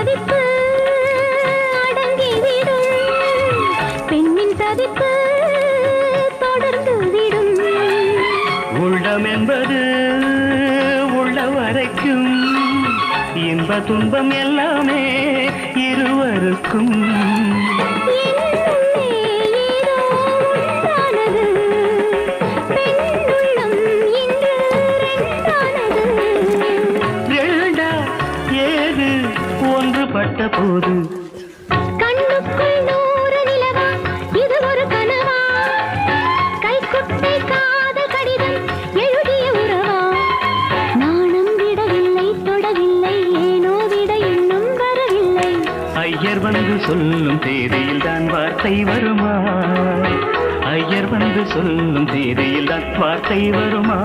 தவிப்பு அடங்கிவிடும், பெண்ணின் தவிப்பு தொடர்ந்து விடும். உள்ளம் என்பது உள்ள வரைக்கும் இன்ப துன்பம் எல்லாமே இருவருக்கும். ஒன்றுபட்ட போது கண்ணுக்குள் நூறு நிலவா, இது ஒரு கனவா? கைக்குட்டை காதல் கடிதம் எழுதிய உறவா? நாணம் விடவில்லை, தொடவில்லை, ஏனோ விட இன்னும் வரவில்லை. ஐயர் வந்து சொல்லும் தேதியில் தான் வார்த்தை வருமா? ஐயர் வந்து சொல்லும் தேதியில் தான் வார்த்தை வருமா?